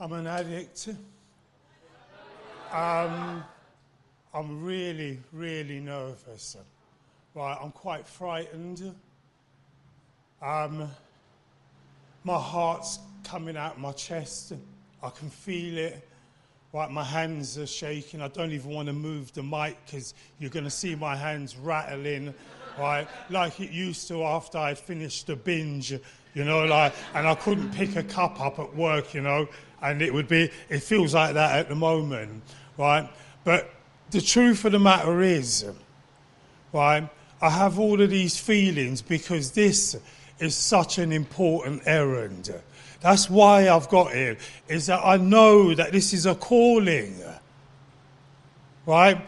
I'm an addict. I'm really, really nervous. Right, I'm quite frightened. My heart's coming out my chest. I can feel it. Right, my hands are shaking. I don't even want to move the mic because you're going to see my hands rattling, right, like it used to after I'd finished the binge, you know, like, and I couldn't pick a cup up at work, you know, and it feels like that at the moment, right? But the truth of the matter is, right, I have all of these feelings because this is such an important errand. That's why I've got here, is that I know that this is a calling, right?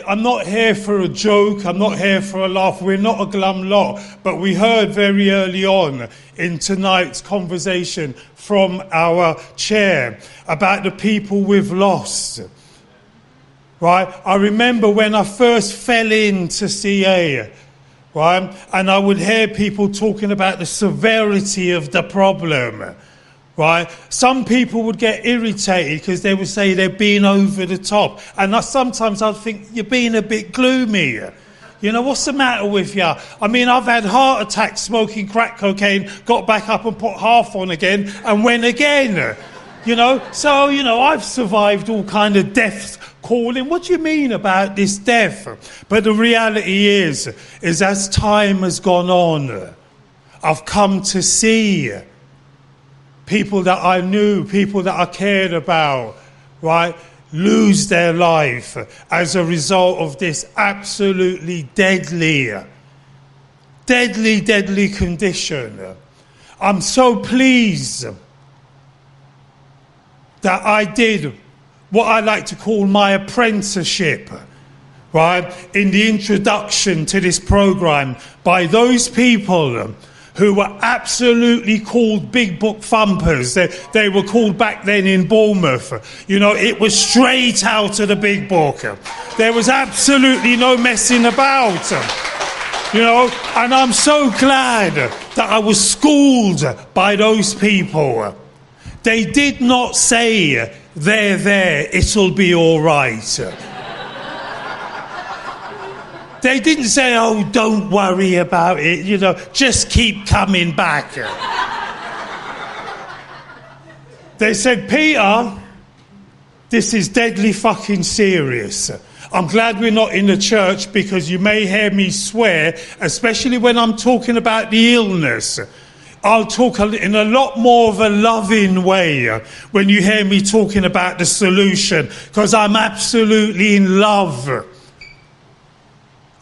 I'm not here for a joke, I'm not here for a laugh, we're not a glum lot, but we heard very early on in tonight's conversation from our chair about the people we've lost, right? I remember when I first fell into CA, right, and I would hear people talking about the severity of the problem, right? Some people would get irritated because they would say they're being over the top. And sometimes I'd think, you're being a bit gloomy. You know, what's the matter with you? I mean, I've had heart attacks smoking crack cocaine, got back up and put half on again and went again. You know, so, you know, I've survived all kind of deaths calling. What do you mean about this death? But the reality is as time has gone on, I've come to see people that I knew, people that I cared about, right, lose their life as a result of this absolutely deadly condition. I'm so pleased that I did what I like to call my apprenticeship, right, in the introduction to this program by those people who were absolutely called big book thumpers. They were called back then in Bournemouth. You know, it was straight out of the big book. There was absolutely no messing about. You know, and I'm so glad that I was schooled by those people. They did not say, there, it'll be all right. They didn't say, oh, don't worry about it, you know, just keep coming back. They said, Peter, this is deadly fucking serious. I'm glad we're not in the church because you may hear me swear, especially when I'm talking about the illness. I'll talk in a lot more of a loving way when you hear me talking about the solution, because I'm absolutely in love.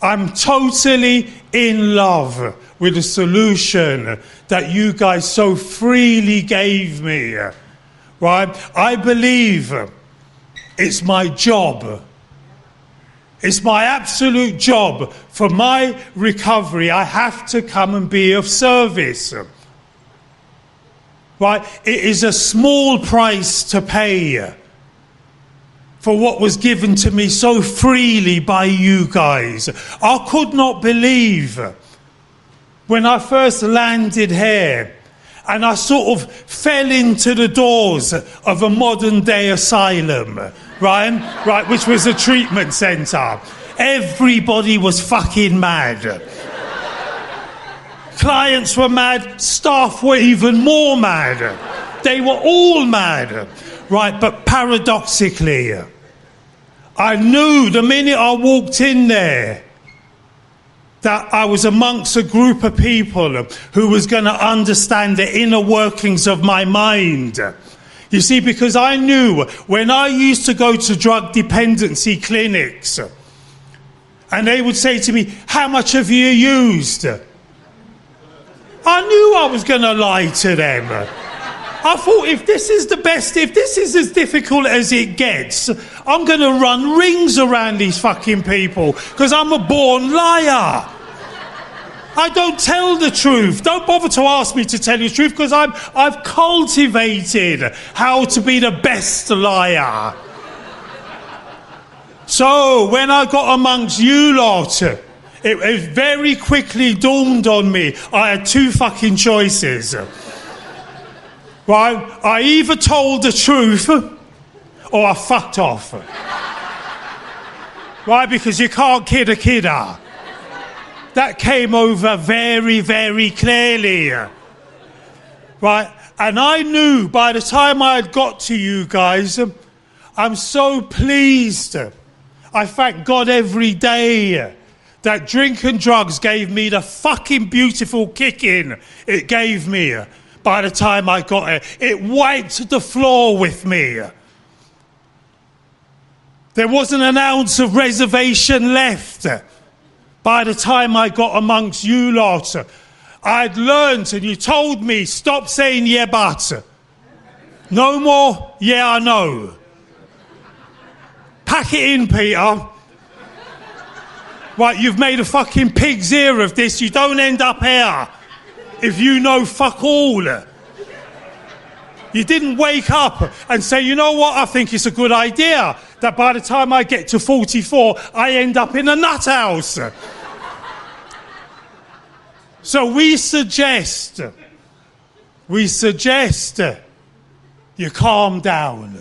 I'm totally in love with the solution that you guys so freely gave me, right? I believe it's my job. It's my absolute job. For my recovery, I have to come and be of service. Right? It is a small price to pay for what was given to me so freely by you guys. I could not believe when I first landed here and I sort of fell into the doors of a modern day asylum, right, which was a treatment centre. Everybody was fucking mad. Clients were mad, staff were even more mad. They were all mad, right? But paradoxically, I knew the minute I walked in there that I was amongst a group of people who was going to understand the inner workings of my mind. You see, because I knew when I used to go to drug dependency clinics and they would say to me, how much have you used? I knew I was going to lie to them. I thought, if this is the best, if this is as difficult as it gets, I'm going to run rings around these fucking people because I'm a born liar. I don't tell the truth. Don't bother to ask me to tell you the truth because I've cultivated how to be the best liar. So when I got amongst you lot, it very quickly dawned on me I had two fucking choices. right? I either told the truth or I fucked off. Right, because you can't kid a kidder. That came over very, very clearly. Right, and I knew by the time I had got to you guys, I'm so pleased. I thank God every day that drink and drugs gave me the fucking beautiful kicking it gave me by the time I got it. It wiped the floor with me. There wasn't an ounce of reservation left by the time I got amongst you lot. I'd learnt, and you told me, stop saying yeah but. No more yeah I know. Pack it in, Peter. Right, you've made a fucking pig's ear of this. You don't end up here if you know fuck all. You didn't wake up and say, you know what, I think it's a good idea that by the time I get to 44, I end up in a nut house. So we suggest you calm down.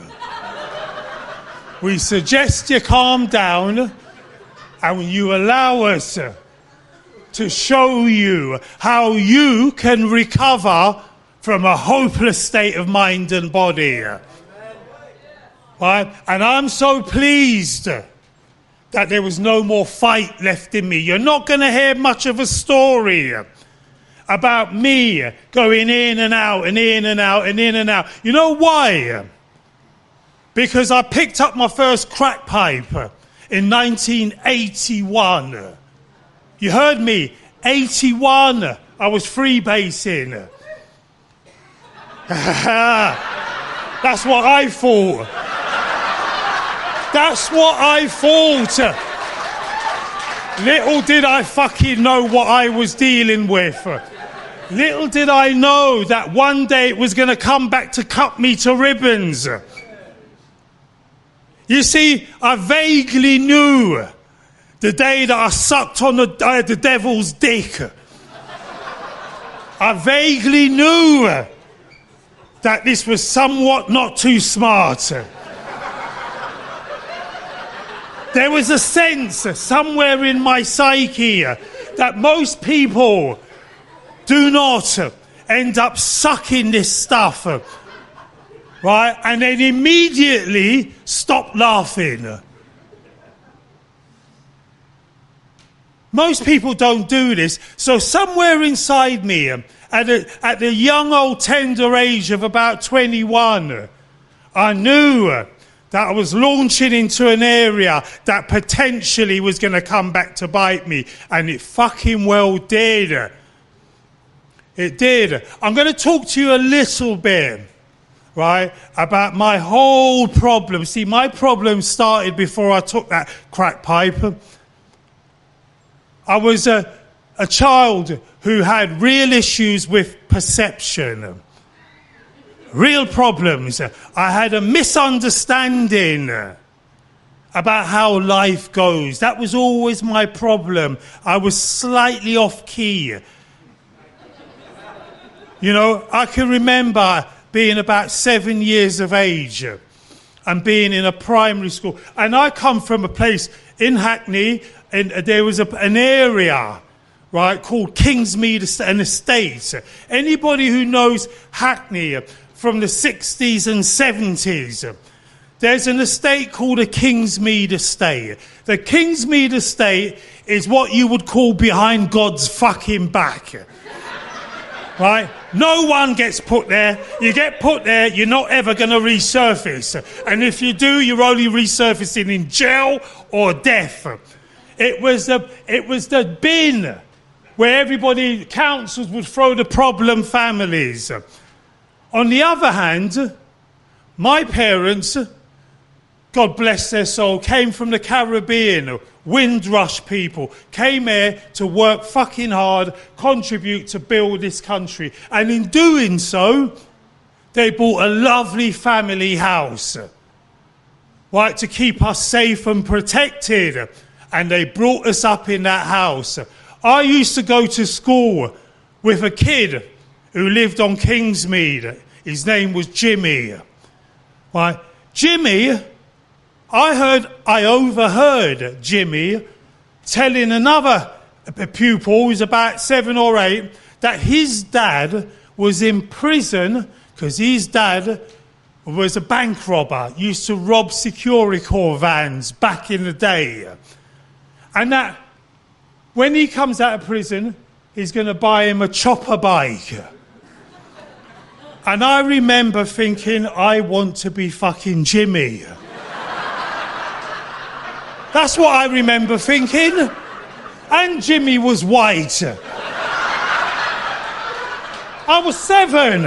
We suggest you calm down and you allow us to show you how you can recover from a hopeless state of mind and body. Right? And I'm so pleased that there was no more fight left in me. You're not going to hear much of a story about me going in and out and in and out and in and out. You know why? Because I picked up my first crack pipe in 1981. You heard me, 81. I was freebasing. That's what I thought. That's what I thought. Little did I fucking know what I was dealing with. Little did I know that one day it was going to come back to cut me to ribbons. You see, I vaguely knew the day that I sucked on the devil's dick. I vaguely knew that this was somewhat not too smart. There was a sense somewhere in my psyche that most people do not end up sucking this stuff, right? And then immediately stop laughing. Most people don't do this. So somewhere inside me, at the young old tender age of about 21, I knew that I was launching into an area that potentially was going to come back to bite me. And it fucking well did. It did. I'm going to talk to you a little bit, right, about my whole problem. See, my problem started before I took that crack pipe. I was a child who had real issues with perception. Real problems. I had a misunderstanding about how life goes. That was always my problem. I was slightly off key. You know, I can remember being about 7 years of age and being in a primary school. And I come from a place in Hackney, and there was an area, right, called Kingsmead, an estate. Anybody who knows Hackney from the 60s and 70s, there's an estate called a Kingsmead estate. The Kingsmead estate is what you would call behind God's fucking back. Right? No one gets put there. You get put there, you're not ever going to resurface. And if you do, you're only resurfacing in jail or death. It was the bin where everybody, councils would throw the problem families. On the other hand, my parents, God bless their soul, came from the Caribbean, Windrush people, came here to work fucking hard, contribute to build this country. And in doing so, they bought a lovely family house, right, to keep us safe and protected. And they brought us up in that house. I used to go to school with a kid who lived on Kingsmead His name was Jimmy. Right? Jimmy, I overheard Jimmy telling another pupil who's about 7 or 8 that his dad was in prison because his dad was a bank robber, used to rob Securicor vans back in the day. And that when he comes out of prison, he's going to buy him a chopper bike. And I remember thinking, I want to be fucking Jimmy. That's what I remember thinking. And Jimmy was white. I was 7.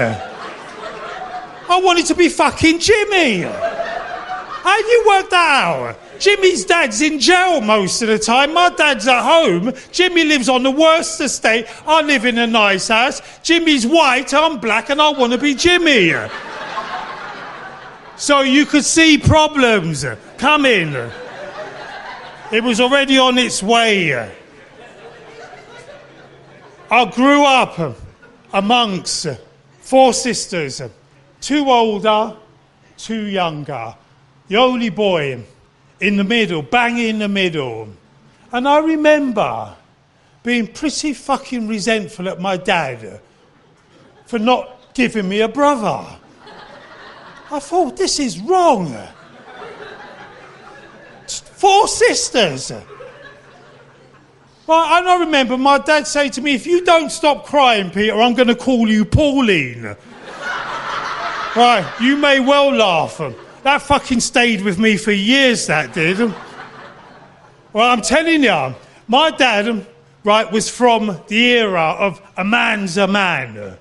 I wanted to be fucking Jimmy. How do you work that out? Jimmy's dad's in jail most of the time. My dad's at home. Jimmy lives on the worst estate. I live in a nice house. Jimmy's white, I'm black, and I want to be Jimmy. So you could see problems coming. It was already on its way. I grew up amongst 4 sisters, 2 older, 2 younger. The only boy in the middle, bang in the middle. And I remember being pretty fucking resentful at my dad for not giving me a brother. I thought, this is wrong. 4 sisters. Well, and I remember my dad saying to me, if you don't stop crying, Peter, I'm going to call you Pauline. Right, you may well laugh. That fucking stayed with me for years, that did. Well, I'm telling you, my dad, right, was from the era of a man's a man.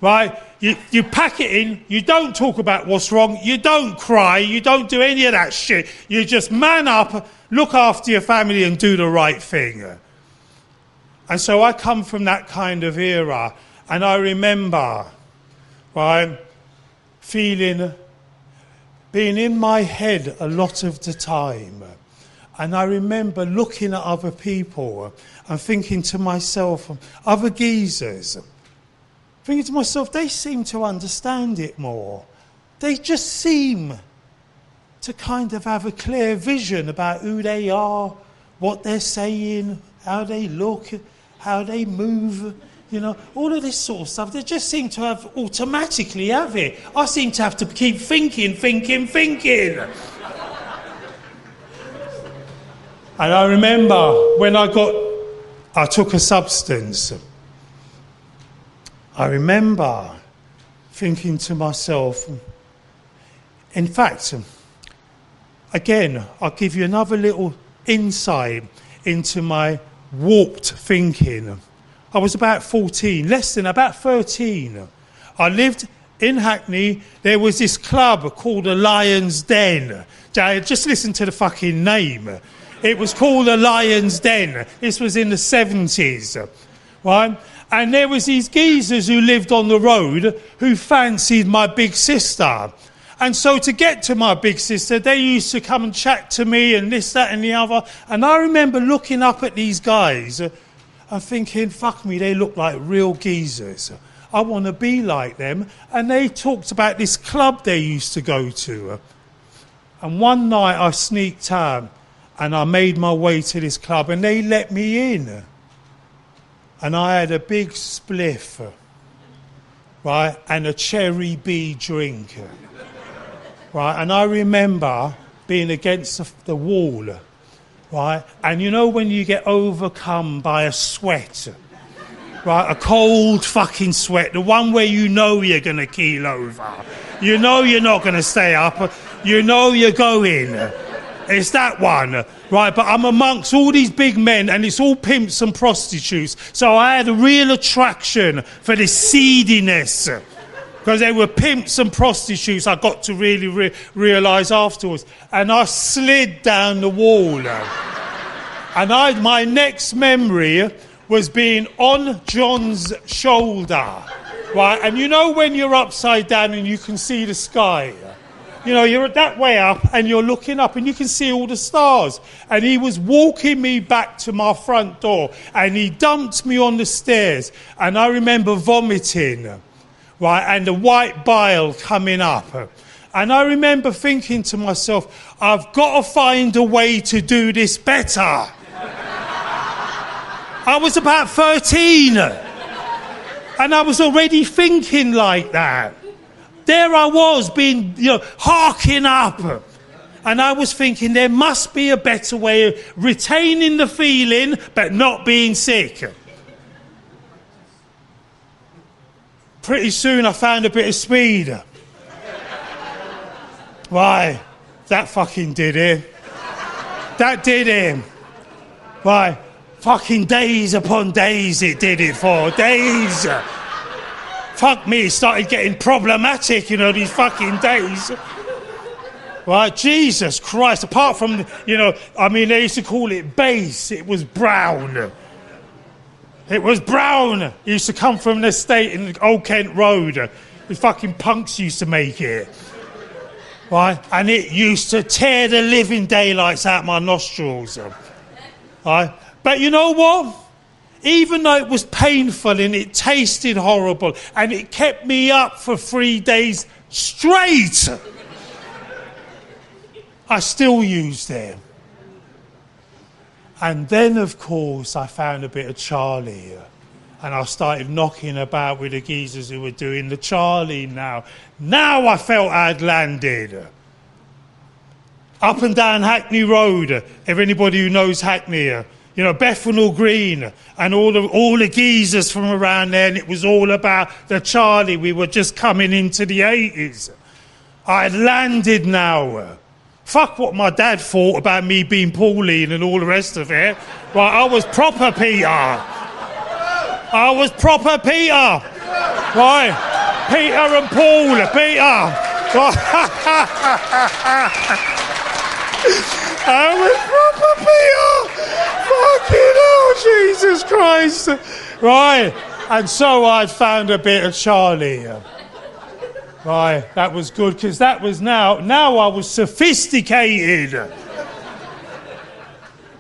Right? You pack it in, you don't talk about what's wrong, you don't cry, you don't do any of that shit. You just man up, look after your family and do the right thing. And so I come from that kind of era, and I remember, right, being in my head a lot of the time. And I remember looking at other people and thinking to myself, other geezers, thinking to myself, they seem to understand it more. They just seem to kind of have a clear vision about who they are, what they're saying, how they look, how they move, you know, all of this sort of stuff. They just seem to have automatically have it. I seem to have to keep thinking. And I remember when I took a substance, I remember thinking to myself, in fact, again, I'll give you another little insight into my warped thinking. I was about 14, about 13. I lived in Hackney. There was this club called the Lion's Den. Just listen to the fucking name. It was called the Lion's Den. This was in the 70s, right? And there was these geezers who lived on the road who fancied my big sister. And so to get to my big sister, they used to come and chat to me and this, that and the other. And I remember looking up at these guys and thinking, fuck me, they look like real geezers. I want to be like them. And they talked about this club they used to go to. And one night I sneaked out and I made my way to this club and they let me in. And I had a big spliff, right, and a cherry bee drink, right? And I remember being against the wall, right? And you know when you get overcome by a sweat, right, a cold fucking sweat, the one where you know you're going to keel over. You know you're not going to stay up. You know you're going. It's that one, right? But I'm amongst all these big men and it's all pimps and prostitutes. So I had a real attraction for this seediness. Because they were pimps and prostitutes, I got to really realise afterwards. And I slid down the wall. And my next memory was being on John's shoulder, right? And you know when you're upside down and you can see the sky? You know, you're that way up and you're looking up and you can see all the stars. And he was walking me back to my front door and he dumped me on the stairs. And I remember vomiting, right, and the white bile coming up. And I remember thinking to myself, I've got to find a way to do this better. I was about 13, and I was already thinking like that. There I was, being, harking up. And I was thinking there must be a better way of retaining the feeling, but not being sick. Pretty soon I found a bit of speed. Why? That fucking did it. That did it. Why? Fucking days upon days it did it for. Days. Fuck me, it started getting problematic, these fucking days. Right, Jesus Christ. Apart from, they used to call it bass. It was brown. It was brown. It used to come from an estate in Old Kent Road. The fucking punks used to make it. Right, and it used to tear the living daylights out my nostrils. Right, but you know what? Even though it was painful and it tasted horrible and it kept me up for 3 days straight, I still used them. And then, of course, I found a bit of Charlie. And I started knocking about with the geezers who were doing the Charlie now. Now I felt I'd landed. Up and down Hackney Road, if anybody who knows Hackney, Bethnal Green, and all the geezers from around there, and it was all about the Charlie. We were just coming into the 80s. I had landed now. Fuck what my dad thought about me being Pauline and all the rest of it. Right, I was proper Peter. I was proper Peter. Right, Peter and Paul, Peter. Right. I was proper Peter. Fucking hell, Jesus Christ. Right, and so I'd found a bit of Charlie. Right, that was good, because that was now I was sophisticated.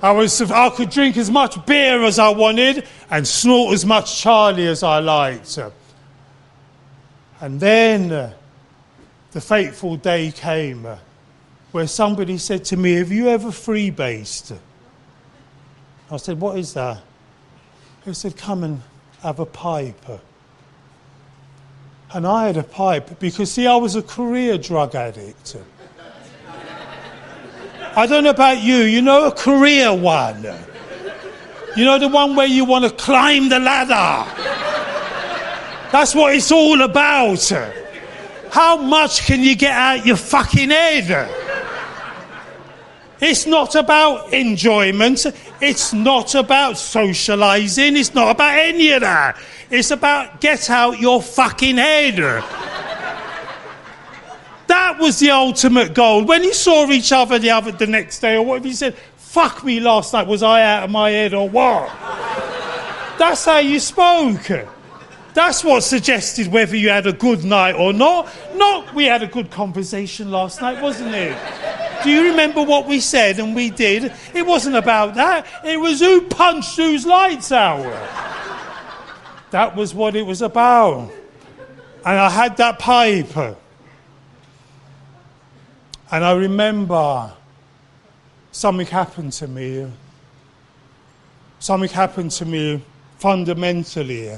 I could drink as much beer as I wanted and snort as much Charlie as I liked. And then the fateful day came where somebody said to me, have you ever freebased? I said, what is that? He said, come and have a pipe. And I had a pipe because, see, I was a career drug addict. I don't know about you, a career one. The one where you want to climb the ladder. That's what it's all about. How much can you get out your fucking head? It's not about enjoyment. It's not about socialising. It's not about any of that. It's about get out your fucking head. That was the ultimate goal. When you saw each other the next day, or what if you said, fuck me last night, was I out of my head or what? That's how you spoke. That's what suggested whether you had a good night or not. Not we had a good conversation last night, wasn't it? Do you remember what we said and we did? It wasn't about that. It was who punched whose lights out. That was what it was about. And I had that pipe. And I remember something happened to me. Something happened to me fundamentally.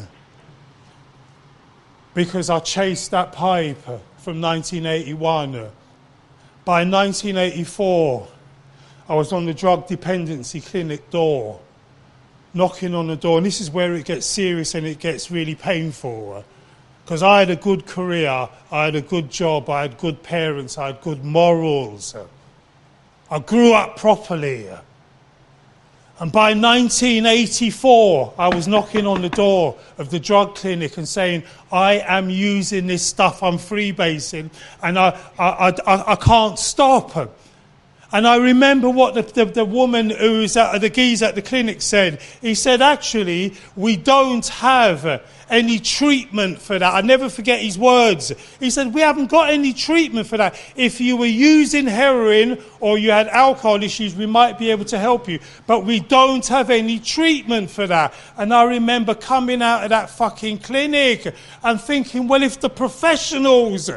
Because I chased that pipe from 1981. By 1984, I was on the drug dependency clinic door, knocking on the door. And this is where it gets serious and it gets really painful. Because I had a good career, I had a good job, I had good parents, I had good morals. I grew up properly. And by 1984, I was knocking on the door of the drug clinic and saying, I am using this stuff, I'm freebasing, and I can't stop. And I remember what the woman who's the geezer at the clinic said. He said, actually, we don't have any treatment for that. I never forget his words. He said, we haven't got any treatment for that. If you were using heroin or you had alcohol issues, we might be able to help you. But we don't have any treatment for that. And I remember coming out of that fucking clinic and thinking, well, if the professionals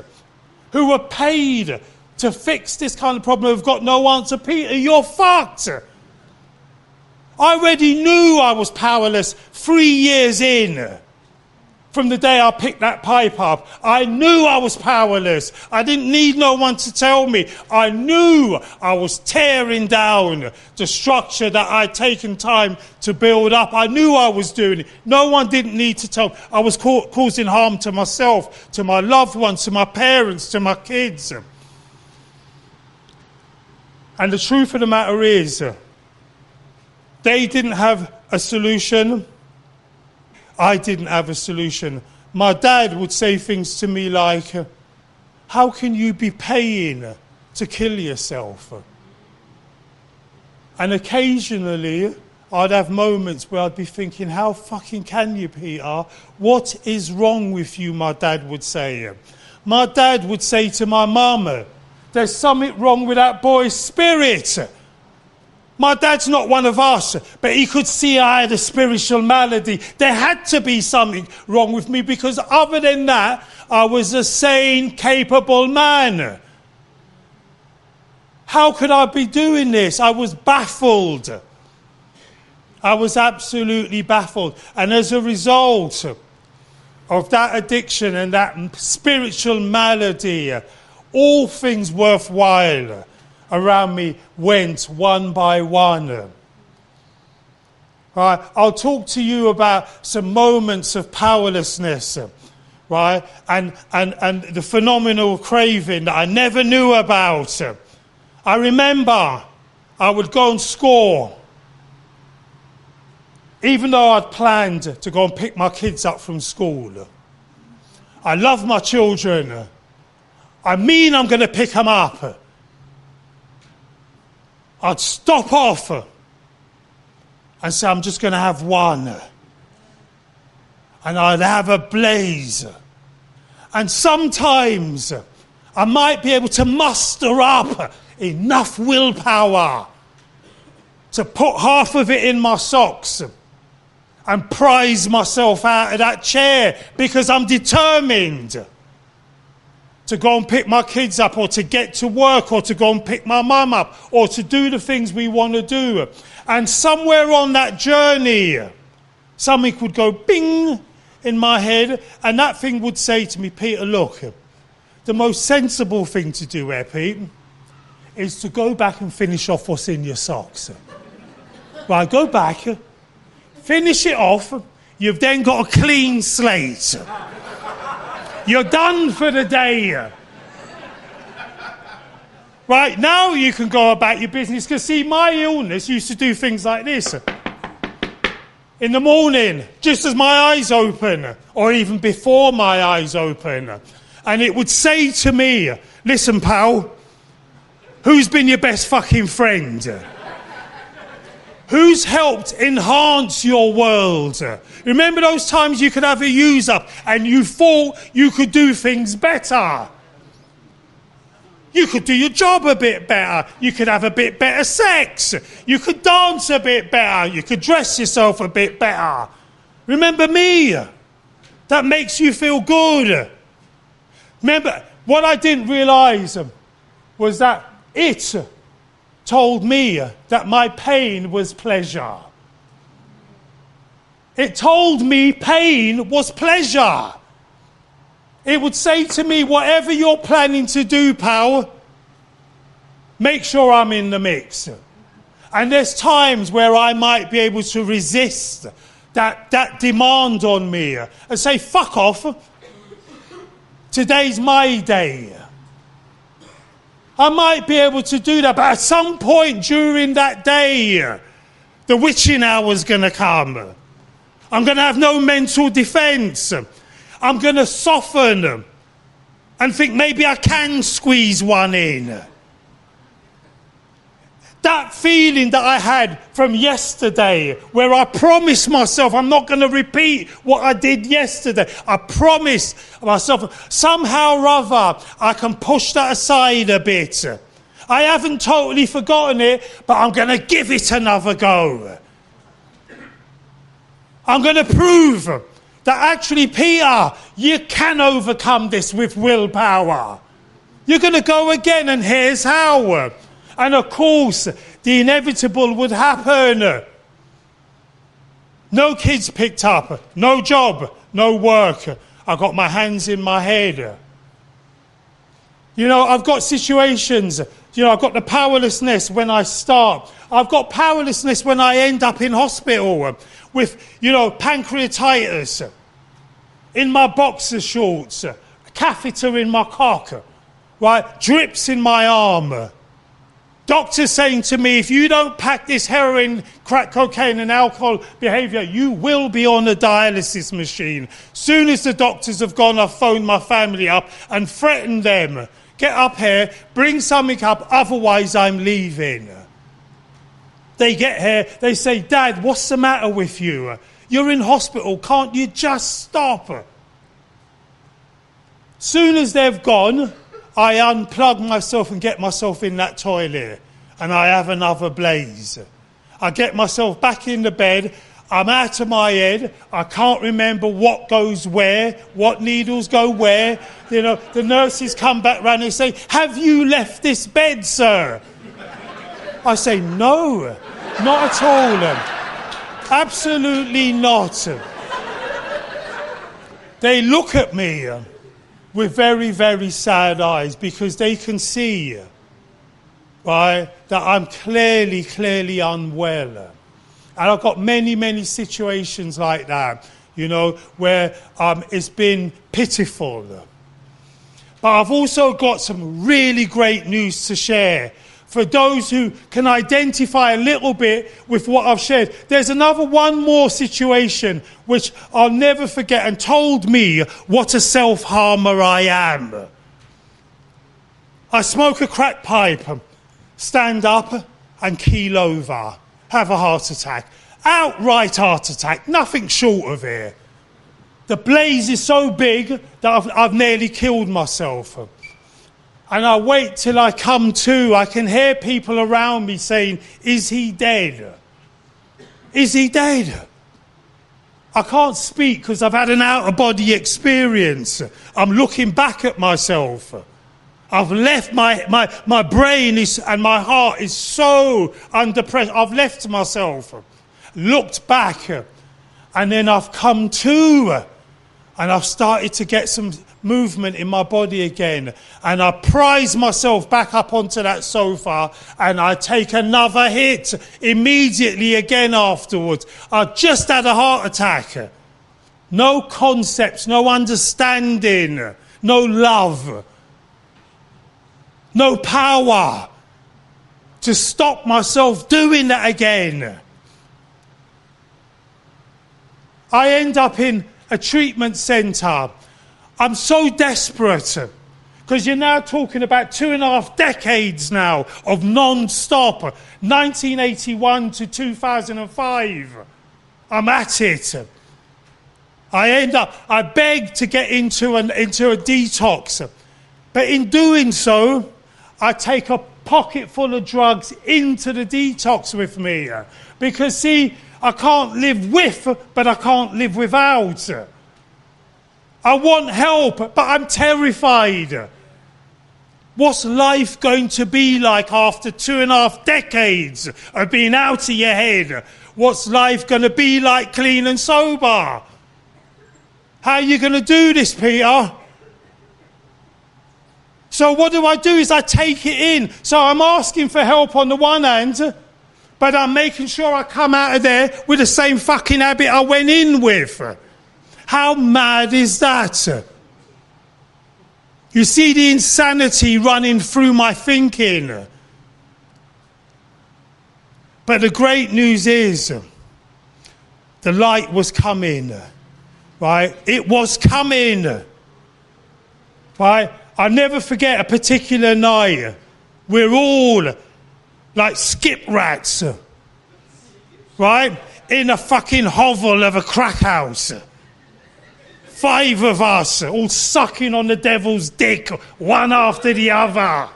who were paid to fix this kind of problem have got no answer, Peter, you're fucked. I already knew I was powerless 3 years in. From the day I picked that pipe up, I knew I was powerless. I didn't need no one to tell me. I knew I was tearing down the structure that I'd taken time to build up. I knew I was doing it. No one didn't need to tell me. I was causing harm to myself, to my loved ones, to my parents, to my kids. And the truth of the matter is, they didn't have a solution. I didn't have a solution. My dad would say things to me like, how can you be paying to kill yourself? And occasionally, I'd have moments where I'd be thinking, how fucking can you, Peter? What is wrong with you, my dad would say. My dad would say to my mum, there's something wrong with that boy's spirit. My dad's not one of us, but he could see I had a spiritual malady. There had to be something wrong with me because other than that, I was a sane, capable man. How could I be doing this? I was baffled. I was absolutely baffled. And as a result of that addiction and that spiritual malady, all things worthwhile around me went one by one. Right? I'll talk to you about some moments of powerlessness, right? And the phenomenal craving that I never knew about. I remember I would go and score, even though I'd planned to go and pick my kids up from school. I love my children. I mean I'm going to pick them up. I'd stop off and say, I'm just going to have one. And I'd have a blaze. And sometimes I might be able to muster up enough willpower to put half of it in my socks and prise myself out of that chair because I'm determined to go and pick my kids up or to get to work or to go and pick my mum up or to do the things we want to do. And somewhere on that journey, something would go bing in my head and that thing would say to me, Peter, look, the most sensible thing to do here, Pete, is to go back and finish off what's in your socks. Right, go back, finish it off, you've then got a clean slate. You're done for the day. Right, now you can go about your business. Because, see, my illness used to do things like this. In the morning, just as my eyes open, or even before my eyes open. And it would say to me, listen, pal, who's been your best fucking friend? Who's helped enhance your world? Remember those times you could have a use up and you thought you could do things better? You could do your job a bit better. You could have a bit better sex. You could dance a bit better. You could dress yourself a bit better. Remember me? That makes you feel good. Remember, what I didn't realise was that it told me that my pain was pleasure. It told me pain was pleasure. It would say to me, whatever you're planning to do, pal, make sure I'm in the mix. And there's times where I might be able to resist that demand on me and say, fuck off. Today's my day. I might be able to do that, but at some point during that day, the witching hour's going to come. I'm going to have no mental defence. I'm going to soften and think maybe I can squeeze one in. That feeling that I had from yesterday, where I promised myself I'm not going to repeat what I did yesterday. I promised myself somehow or other I can push that aside a bit. I haven't totally forgotten it, but I'm going to give it another go. I'm going to prove that actually, Peter, you can overcome this with willpower. You're going to go again, and here's how. And of course, the inevitable would happen. No kids picked up, no job, no work. I got my hands in my head. You know, I've got situations, you know, I've got the powerlessness when I start. I've got powerlessness when I end up in hospital with, you know, pancreatitis, in my boxer shorts, a catheter in my cock, right, drips in my arm. Doctors saying to me, if you don't pack this heroin, crack cocaine and alcohol behaviour, you will be on a dialysis machine. Soon as the doctors have gone, I've phoned my family up and threatened them. Get up here, bring something up, otherwise I'm leaving. They get here, they say, Dad, what's the matter with you? You're in hospital, can't you just stop? Soon as they've gone, I unplug myself and get myself in that toilet, and I have another blaze. I get myself back in the bed, I'm out of my head, I can't remember what goes where, what needles go where. You know, the nurses come back round and say, have you left this bed, sir? I say, no, not at all. Absolutely not. They look at me with very, very sad eyes, because they can see, right, that I'm clearly unwell. And I've got many, many situations like that, you know, where it's been pitiful. But I've also got some really great news to share. For those who can identify a little bit with what I've shared, there's one more situation which I'll never forget and told me what a self-harmer I am. I smoke a crack pipe, stand up and keel over, have a heart attack. Outright heart attack, nothing short of it. The blaze is so big that I've nearly killed myself. And I wait till I come to. I can hear people around me saying, is he dead? Is he dead? I can't speak because I've had an out-of-body experience. I'm looking back at myself. I've left my brain and my heart is so under pressure. I've left myself, looked back, and then I've come to, and I've started to get some movement in my body again, and I prise myself back up onto that sofa, and I take another hit immediately again afterwards. I just had a heart attack. No concepts, no understanding, no love, no power to stop myself doing that again. I end up in a treatment centre. I'm so desperate, because you're now talking about 2.5 decades now of non-stop, 1981 to 2005. I'm at it. I beg to get into a detox, but in doing so, I take a pocket full of drugs into the detox with me, because see, I can't live with, but I can't live without. I want help, but I'm terrified. What's life going to be like after 2.5 decades of being out of your head? What's life going to be like clean and sober? How are you going to do this, Peter? So what do is I take it in. So I'm asking for help on the one hand, but I'm making sure I come out of there with the same fucking habit I went in with. How mad is that? You see the insanity running through my thinking. But the great news is, the light was coming, right? It was coming, right? I'll never forget a particular night. We're all like skip rats, right? In a fucking hovel of a crack house. 5 of us, all sucking on the devil's dick, one after the other.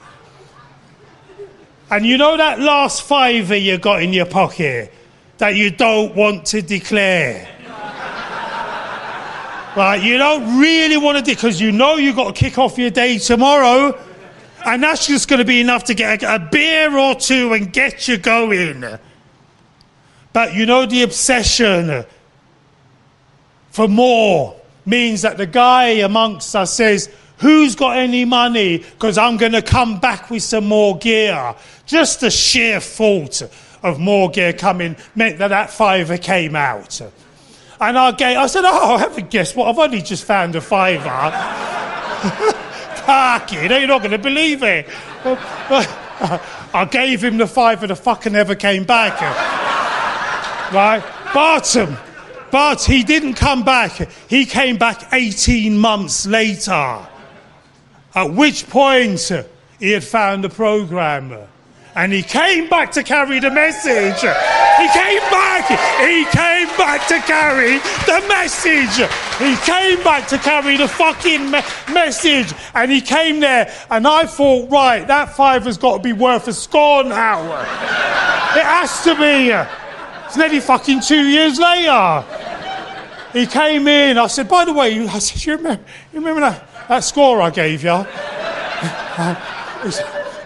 And you know that last fiver you got in your pocket that you don't want to declare? Right, you don't really want to, because you know you've got to kick off your day tomorrow, and that's just going to be enough to get a beer or two and get you going. But you know the obsession for more means that the guy amongst us says, who's got any money? Because I'm going to come back with some more gear. Just the sheer thought of more gear coming meant that fiver came out. And I said, I haven't guessed what, I've only just found a fiver. Fuck it, you're not going to believe it. I gave him the fiver, the fucker never came back. Right? But he didn't come back. He came back 18 months later. At which point he had found the programme. And he came back to carry the message. He came back to carry the message. He came back to carry the fucking message. And he came there, and I thought, right, that fiver's got to be worth a score now. It has to be. It's nearly fucking 2 years later. He came in, I said, by the way, I said, you remember that score I gave you?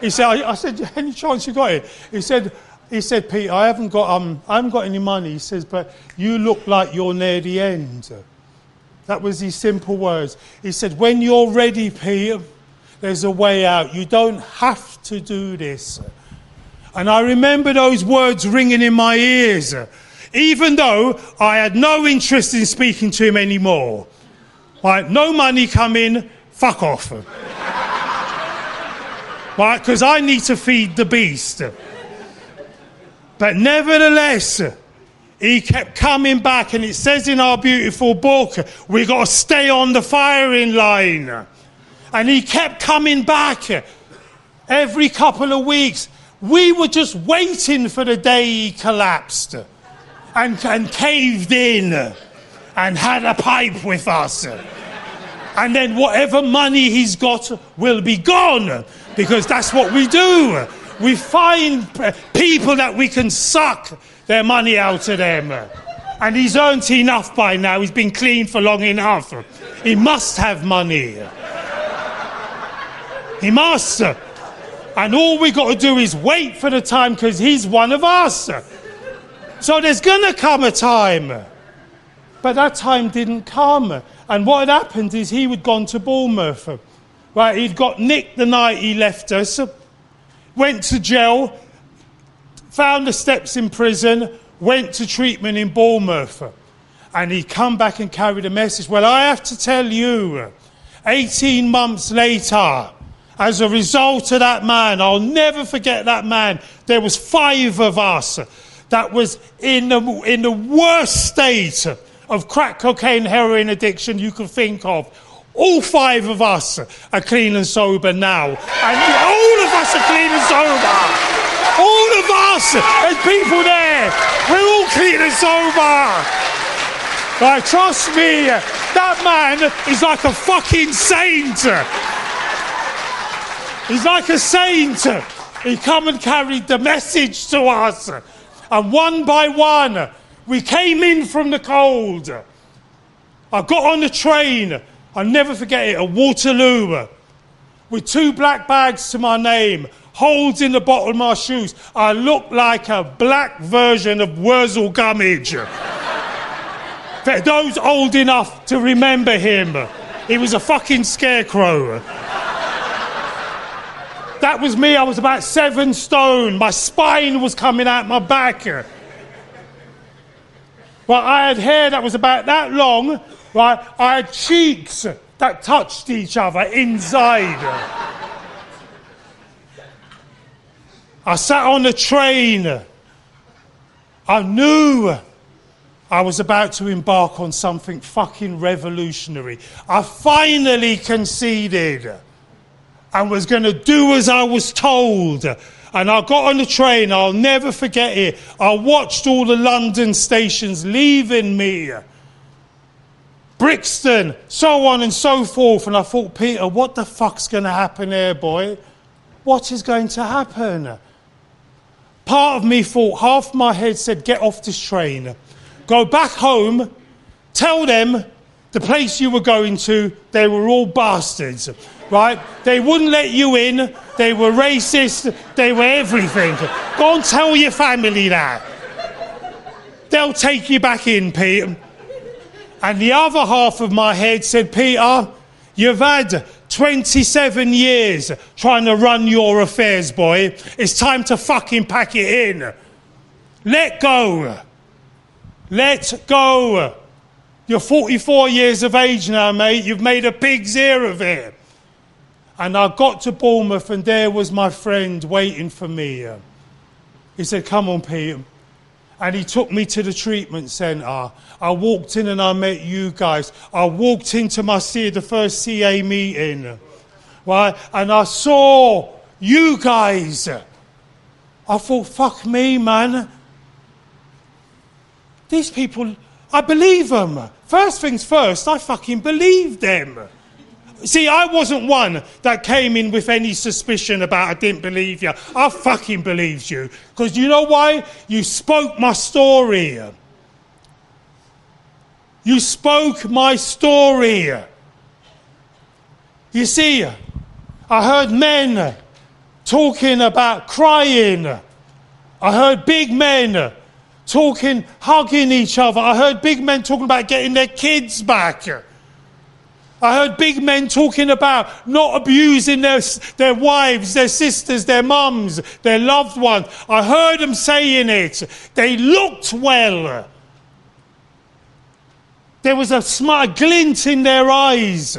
He said, I said, any chance you got it? He said, Pete, I haven't got any money. He says, but you look like you're near the end. That was his simple words. He said, when you're ready, Pete, there's a way out. You don't have to do this. And I remember those words ringing in my ears, even though I had no interest in speaking to him anymore. Right, no money coming, fuck off. Right, because I need to feed the beast. But nevertheless, he kept coming back, and it says in our beautiful book, we got to stay on the firing line. And he kept coming back every couple of weeks. We were just waiting for the day he collapsed and caved in and had a pipe with us. And then whatever money he's got will be gone, because that's what we do. We find people that we can suck their money out of them. And he's earned enough by now. He's been clean for long enough. He must have money. He must. And all we got to do is wait for the time, because he's one of us. So there's going to come a time. But that time didn't come. And what had happened is he had gone to Bournemouth. Right, he'd got nicked the night he left us, went to jail, found the steps in prison, went to treatment in Bournemouth. And he'd come back and carried a message. Well, I have to tell you, 18 months later, as a result of that man, I'll never forget that man. There was 5 of us that was in the worst state of crack cocaine, heroin addiction you could think of. All 5 of us are clean and sober now. And all of us are clean and sober. All of us, there's people there. We're all clean and sober. Right, trust me, that man is like a fucking saint. He's like a saint. He come and carried the message to us. And one by one, we came in from the cold. I got on the train, I'll never forget it, at Waterloo, with 2 black bags to my name, holes in the bottom of my shoes. I looked like a black version of Wurzel Gummidge. For those old enough to remember him, he was a fucking scarecrow. That was me. I was about 7 stone. My spine was coming out my back. Well, I had hair that was about that long. Right, I had cheeks that touched each other inside. I sat on the train. I knew I was about to embark on something fucking revolutionary. I finally conceded and was going to do as I was told. And I got on the train, I'll never forget it. I watched all the London stations leaving me. Brixton, so on and so forth. And I thought, Peter, what the fuck's going to happen here, boy? What is going to happen? Part of me thought, half my head said, get off this train. Go back home, tell them the place you were going to, they were all bastards, right? They wouldn't let you in, they were racist, they were everything. Go and tell your family that. They'll take you back in, Peter. And the other half of my head said, Peter, you've had 27 years trying to run your affairs, boy. It's time to fucking pack it in. Let go. Let go. You're 44 years of age now, mate. You've made a pig's ear of it. And I got to Bournemouth and there was my friend waiting for me. He said, come on, Peter. And he took me to the treatment centre. I walked in and I met you guys. I walked into the first CA meeting. Right? And I saw you guys. I thought, fuck me, man. These people, I believe them. First things first, I fucking believed them. See, I wasn't one that came in with any suspicion about I didn't believe you. I fucking believed you. Because you know why? You spoke my story. You spoke my story. You see, I heard men talking about crying. I heard big men talking, hugging each other. I heard big men talking about getting their kids back. I heard big men talking about not abusing their wives, their sisters, their mums, their loved ones. I heard them saying it. They looked well. There was a glint in their eyes.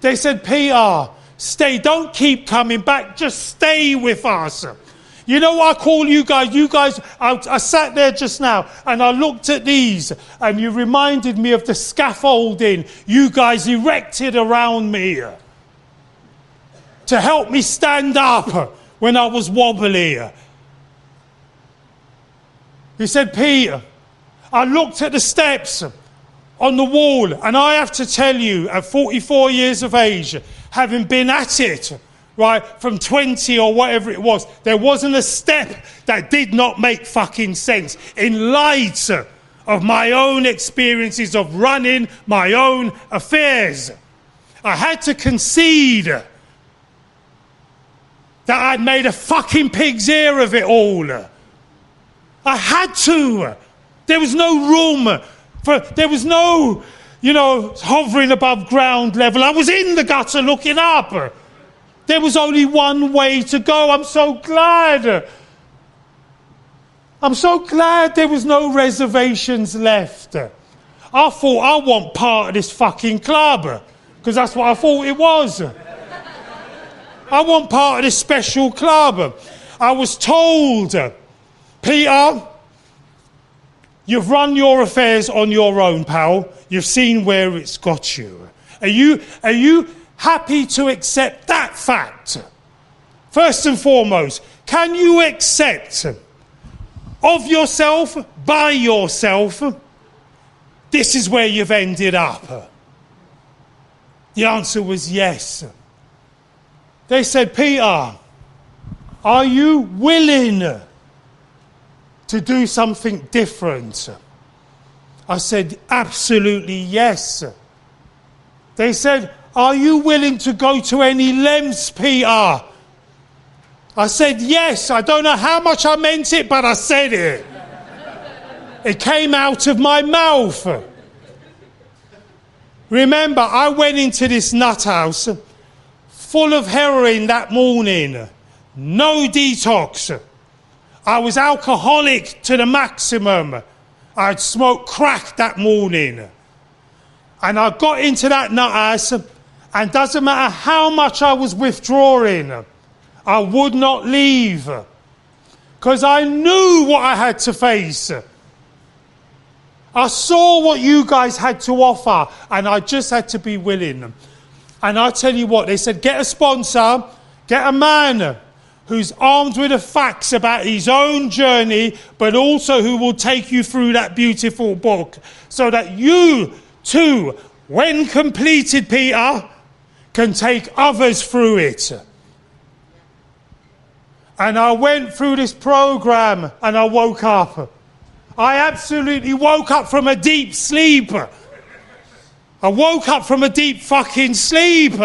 They said, Peter, stay, don't keep coming back, just stay with us. You know what I call you guys? You guys, I sat there just now and I looked at these and you reminded me of the scaffolding you guys erected around me to help me stand up when I was wobbly. He said, Peter, I looked at the steps on the wall and I have to tell you, at 44 years of age, having been at it, right, from 20 or whatever it was, there wasn't a step that did not make fucking sense in light of my own experiences of running my own affairs. I had to concede that I'd made a fucking pig's ear of it all. I had to. There was no room there was no, hovering above ground level. I was in the gutter looking up. There was only one way to go. I'm so glad. I'm so glad there was no reservations left. I thought I want part of this fucking club, because that's what I thought it was. I want part of this special club. I was told, Peter, you've run your affairs on your own, pal. You've seen where it's got you. Are you happy to accept that fact? First and foremost, can you accept of yourself, by yourself, this is where you've ended up? The answer was yes. They said, Peter, are you willing to do something different? I said, absolutely yes. They said, are you willing to go to any lengths, Peter? I said, yes. I don't know how much I meant it, but I said it. It came out of my mouth. Remember, I went into this nut house full of heroin that morning. No detox. I was alcoholic to the maximum. I'd smoked crack that morning. And I got into that nut house, and doesn't matter how much I was withdrawing, I would not leave. Because I knew what I had to face. I saw what you guys had to offer, and I just had to be willing. And I tell you what, they said, get a sponsor, get a man who's armed with the facts about his own journey, but also who will take you through that beautiful book, so that you too, when completed, Peter, can take others through it. And I went through this program and I woke up. I absolutely woke up from a deep sleep. I woke up from a deep fucking sleep.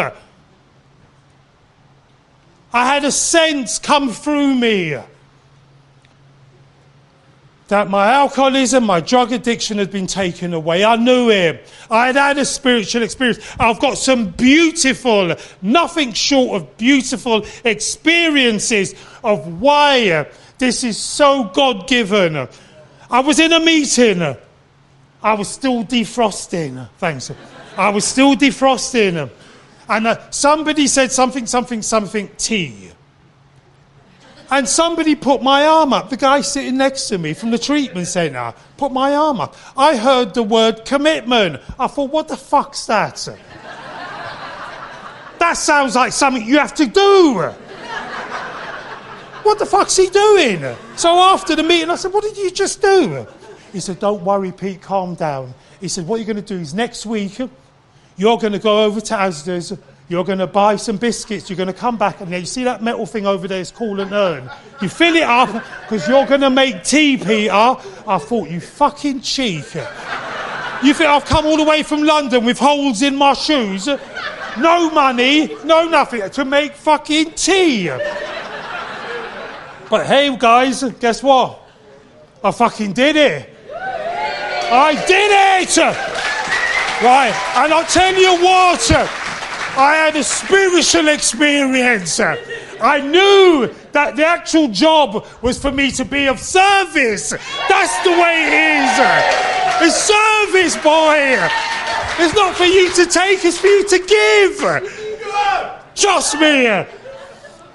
I had a sense come through me that my alcoholism, my drug addiction had been taken away. I knew it. I had had a spiritual experience. I've got some beautiful, nothing short of beautiful experiences of why this is so God-given. I was in a meeting. I was still defrosting. Thanks. I was still defrosting. And somebody said something, tea. And somebody put my arm up. The guy sitting next to me from the treatment centre put my arm up. I heard the word commitment. I thought, what the fuck's that? That sounds like something you have to do. What the fuck's he doing? So after the meeting, I said, what did you just do? He said, don't worry, Pete, calm down. He said, what you're going to do is next week, you're going to go over to Asda's, you're going to buy some biscuits, you're going to come back, and you see that metal thing over there, it's called an urn. You fill it up, because you're going to make tea, Peter. I thought, you fucking cheek. You think I've come all the way from London with holes in my shoes, no money, no nothing, to make fucking tea. But hey, guys, guess what? I fucking did it. I did it! Right, and I'll tell you what, I had a spiritual experience. I knew that the actual job was for me to be of service. That's the way it is. It's service, boy. It's not for you to take, it's for you to give. Trust me.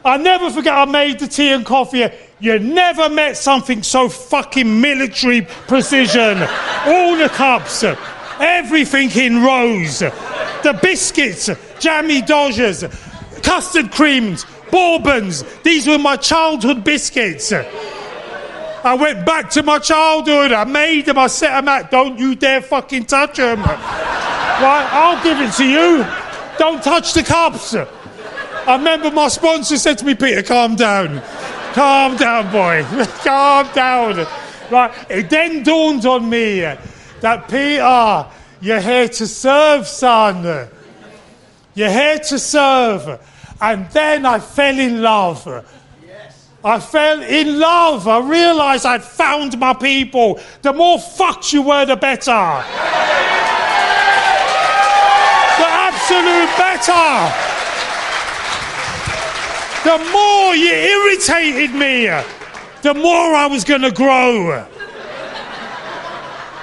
I'll never forget I made the tea and coffee. You never met something so fucking military precision. All the cups, everything in rows. The biscuits, jammy dodgers, custard creams, bourbons. These were my childhood biscuits. I went back to my childhood. I made them, I set them out. Don't you dare fucking touch them. Right, I'll give it to you. Don't touch the cups. I remember my sponsor said to me, Peter, calm down. Calm down, boy. Calm down. Right. It then dawned on me that, Peter, you're here to serve, son. You're here to serve. And then I fell in love. Yes. I fell in love. I realised I'd found my people. The more fucked you were, the better. The absolute better. The more you irritated me, the more I was going to grow.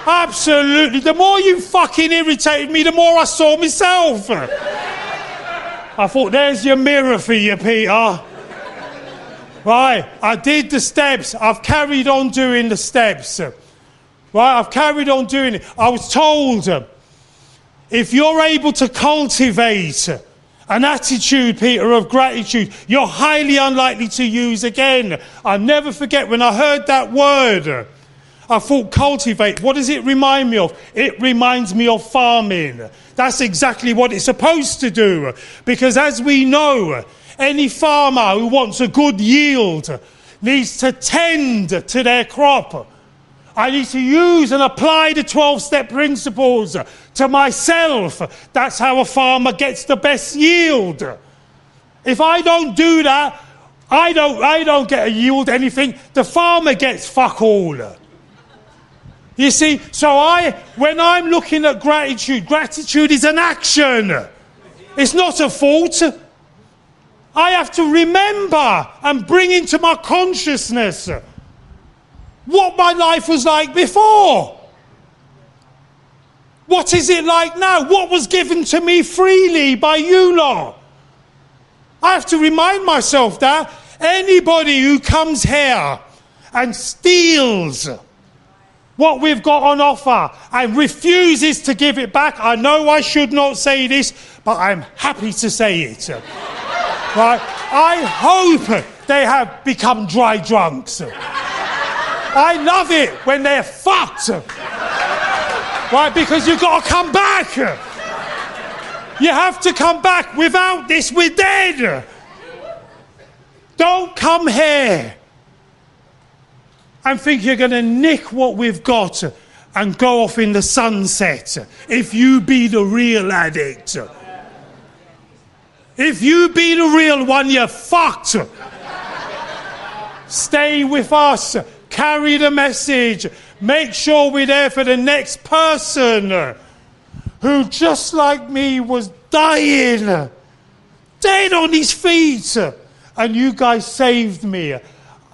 Absolutely. The more you fucking irritated me, the more I saw myself. I thought, there's your mirror for you, Peter. Right, I did the steps. I've carried on doing the steps. Right, I've carried on doing it. I was told, if you're able to cultivate an attitude, Peter, of gratitude, you're highly unlikely to use again. I'll never forget when I heard that word. I thought, cultivate, what does it remind me of? It reminds me of farming. That's exactly what it's supposed to do. Because as we know, any farmer who wants a good yield needs to tend to their crop. I need to use and apply the 12-step principles to myself. That's how a farmer gets the best yield. If I don't do that, I don't get a yield, anything. The farmer gets fuck all. You see, so when I'm looking at gratitude is an action. It's not a thought. I have to remember and bring into my consciousness what my life was like before. What is it like now? What was given to me freely by you lot? I have to remind myself that anybody who comes here and steals what we've got on offer and refuses to give it back, I know I should not say this, but I'm happy to say it. Right? I hope they have become dry drunks. I love it when they're fucked. Right, because you've got to come back. You have to come back. Without this, we're dead. Don't come here and think you're going to nick what we've got and go off in the sunset if you be the real addict. If you be the real one, you're fucked. Stay with us. Carry the message. Make sure we're there for the next person who, just like me, was dying, dead on his feet. And you guys saved me.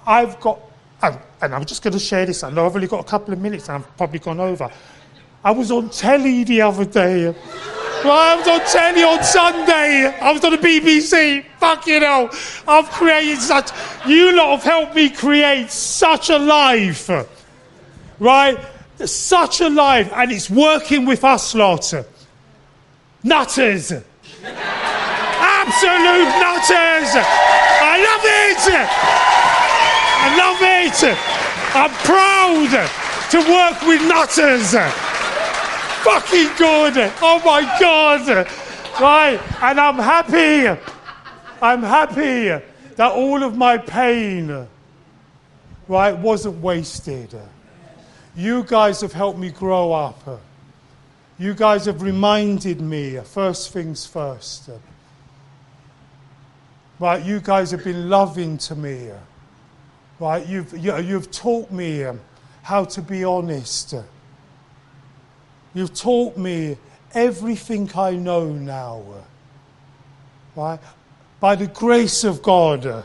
I've got... And I'm just going to share this. I know I've only got a couple of minutes and I've probably gone over. I was on telly the other day. I was on telly on Sunday. I was on the BBC. Fucking hell. I've created such... You lot have helped me create such a life. Right? Such a life. And it's working with us lot. Nutters. Absolute nutters. I love it. I love it! I'm proud to work with nutters! Fucking good! Oh my God! Right, and I'm happy that all of my pain, right, wasn't wasted. You guys have helped me grow up. You guys have reminded me, first things first. Right, you guys have been loving to me. Right, you've taught me how to be honest. You've taught me everything I know now. Right, by the grace of God,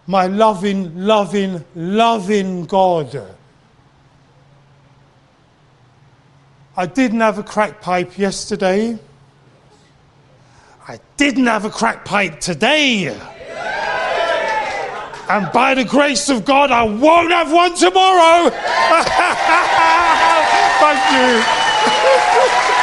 my loving God. I didn't have a crack pipe yesterday. I didn't have a crack pipe today. And by the grace of God, I won't have one tomorrow. Thank you.